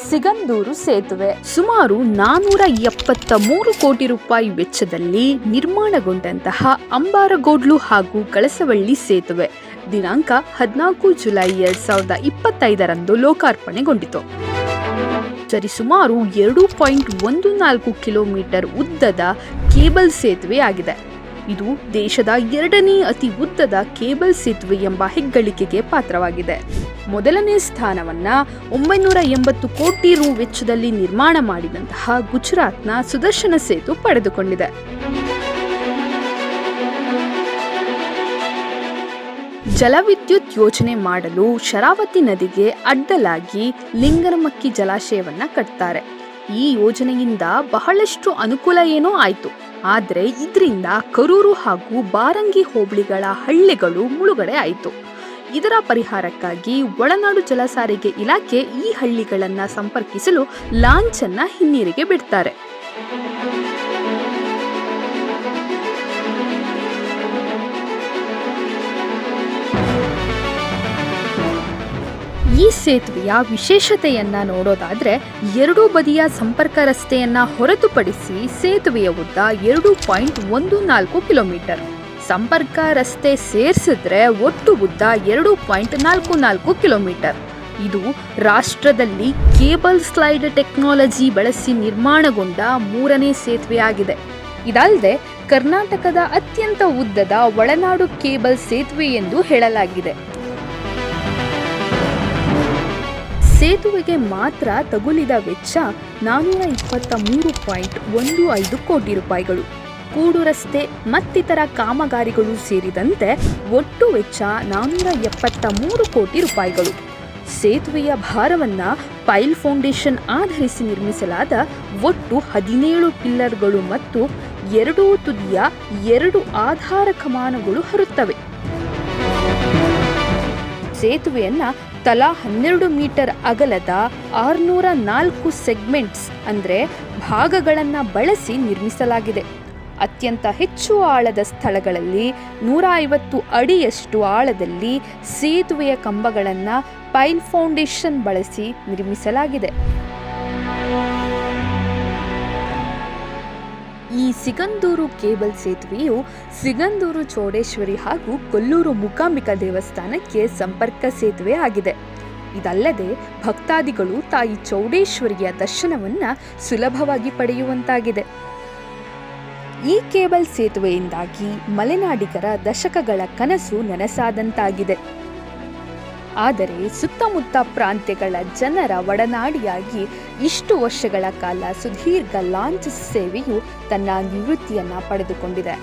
ಸಿಗಂದೂರು ಸೇತುವೆ ಸುಮಾರು 473 ಕೋಟಿ ರೂಪಾಯಿ ವೆಚ್ಚದಲ್ಲಿ ನಿರ್ಮಾಣಗೊಂಡಂತಹ ಅಂಬಾರಗೋಡ್ಲು ಹಾಗೂ ಕಳಸವಳ್ಳಿ ಸೇತುವೆ ದಿನಾಂಕ 14 ಜುಲೈ 2025ರಂದು ಲೋಕಾರ್ಪಣೆಗೊಂಡಿತು. ಸರಿಸುಮಾರು 2.14 ಕಿಲೋಮೀಟರ್ ಉದ್ದದ ಕೇಬಲ್ ಸೇತುವೆಯಾಗಿದೆ. ಇದು ದೇಶದ 2ನೇ ಅತಿ ಉದ್ದದ ಕೇಬಲ್ ಸೇತುವೆ ಎಂಬ ಹೆಗ್ಗಳಿಕೆಗೆ ಪಾತ್ರವಾಗಿದೆ. ಮೊದಲನೇ ಸ್ಥಾನವನ್ನ 980 ಕೋಟಿ ರು ವೆಚ್ಚದಲ್ಲಿ ನಿರ್ಮಾಣ ಮಾಡಿದಂತಹ ಗುಜರಾತ್ನ ಸುದರ್ಶನ ಸೇತು ಪಡೆದುಕೊಂಡಿದೆ. ಜಲವಿದ್ಯುತ್ ಯೋಜನೆ ಮಾಡಲು ಶರಾವತಿ ನದಿಗೆ ಅಡ್ಡಲಾಗಿ ಲಿಂಗನಮಕ್ಕಿ ಜಲಾಶಯವನ್ನ ಕಟ್ತಾರೆ. ಈ ಯೋಜನೆಯಿಂದ ಬಹಳಷ್ಟು ಅನುಕೂಲ ಏನೋ ಆಯ್ತು, ಆದರೆ ಇದರಿಂದ ಕರೂರು ಹಾಗೂ ಬಾರಂಗಿ ಹೋಬಳಿಗಳ ಹಳ್ಳಿಗಳು ಮುಳುಗಡೆ ಆಯಿತು. ಇದರ ಪರಿಹಾರಕ್ಕಾಗಿ ಒಳನಾಡು ಜಲಸಾರಿಗೆ ಇಲಾಖೆ ಈ ಹಳ್ಳಿಗಳನ್ನು ಸಂಪರ್ಕಿಸಲು ಲಾಂಚ್ ಅನ್ನ ಹಿನ್ನೀರಿಗೆ ಬಿಡ್ತಾರೆ. ಈ ಸೇತುವೆಯ ವಿಶೇಷತೆಯನ್ನ ನೋಡೋದಾದ್ರೆ, ಎರಡೂ ಬದಿಯ ಸಂಪರ್ಕ ರಸ್ತೆಯನ್ನ ಹೊರತುಪಡಿಸಿ ಸೇತುವೆಯ ಉದ್ದ 2.14 ಕಿಲೋಮೀಟರ್. ಸಂಪರ್ಕ ರಸ್ತೆ ಸೇರಿಸಿದ್ರೆ ಒಟ್ಟು ಉದ್ದ 2.44 ಕಿಲೋಮೀಟರ್. ಇದು ರಾಷ್ಟ್ರದಲ್ಲಿ ಕೇಬಲ್ ಸ್ಲೈಡ್ ಟೆಕ್ನಾಲಜಿ ಬಳಸಿ ನಿರ್ಮಾಣಗೊಂಡ 3ನೇ ಸೇತುವೆಯಾಗಿದೆ. ಇದಲ್ಲದೆ ಕರ್ನಾಟಕದ ಅತ್ಯಂತ ಉದ್ದದ ಒಳನಾಡು ಕೇಬಲ್ ಸೇತುವೆ ಎಂದು ಹೇಳಲಾಗಿದೆ. ಸೇತುವೆಗೆ ಮಾತ್ರ ತಗುಲಿದ ವೆಚ್ಚ 423.15 ಕೋಟಿ ರೂಪಾಯಿಗಳು. ಕೂಡು ರಸ್ತೆ ಮತ್ತಿತರ ಕಾಮಗಾರಿಗಳು ಸೇರಿದಂತೆ ಒಟ್ಟು ವೆಚ್ಚ 473 ಕೋಟಿ ರೂಪಾಯಿಗಳು. ಸೇತುವೆಯ ಭಾರವನ್ನ ಪೈಲ್ ಫೌಂಡೇಶನ್ ಆಧರಿಸಿ ನಿರ್ಮಿಸಲಾದ ಒಟ್ಟು 17 ಪಿಲ್ಲರ್ಗಳು ಮತ್ತು 2 ತುದಿಯ 2 ಆಧಾರ ಕಮಾನುಗಳು ಹರುತ್ತವೆ. ಸೇತುವೆಯನ್ನ ತಲಾ 12 ಮೀಟರ್ ಅಗಲದ 604 ಸೆಗ್ಮೆಂಟ್ಸ್ ಅಂದರೆ ಭಾಗಗಳನ್ನು ಬಳಸಿ ನಿರ್ಮಿಸಲಾಗಿದೆ. ಅತ್ಯಂತ ಹೆಚ್ಚು ಆಳದ ಸ್ಥಳಗಳಲ್ಲಿ 150 ಅಡಿಯಷ್ಟು ಆಳದಲ್ಲಿ ಸೇತುವೆಯ ಕಂಬಗಳನ್ನು ಪೈಲ್ ಫೌಂಡೇಶನ್ ಬಳಸಿ ನಿರ್ಮಿಸಲಾಗಿದೆ. ಈ ಸಿಗಂದೂರು ಕೇಬಲ್ ಸೇತುವೆಯು ಸಿಗಂದೂರು ಚೌಡೇಶ್ವರಿ ಹಾಗೂ ಕೊಲ್ಲೂರು ಮೂಕಾಂಬಿಕಾ ದೇವಸ್ಥಾನಕ್ಕೆ ಸಂಪರ್ಕ ಸೇತುವೆ ಆಗಿದೆ. ಇದಲ್ಲದೆ ಭಕ್ತಾದಿಗಳು ತಾಯಿ ಚೌಡೇಶ್ವರಿಯ ದರ್ಶನವನ್ನ ಸುಲಭವಾಗಿ ಪಡೆಯುವಂತಾಗಿದೆ. ಈ ಕೇಬಲ್ ಸೇತುವೆಯಿಂದಾಗಿ ಮಲೆನಾಡಿಗರ ದಶಕಗಳ ಕನಸು ನನಸಾದಂತಾಗಿದೆ. ಆದರೆ ಸುತ್ತಮುತ್ತ ಪ್ರಾಂತ್ಯಗಳ ಜನರ ಒಡನಾಡಿಯಾಗಿ ಇಷ್ಟು ವರ್ಷಗಳ ಕಾಲ ಸುದೀರ್ಘ ಲಾಂಚ್ ಸೇವೆಯು ತನ್ನ ನಿವೃತ್ತಿಯನ್ನ ಪಡೆದುಕೊಂಡಿದೆ.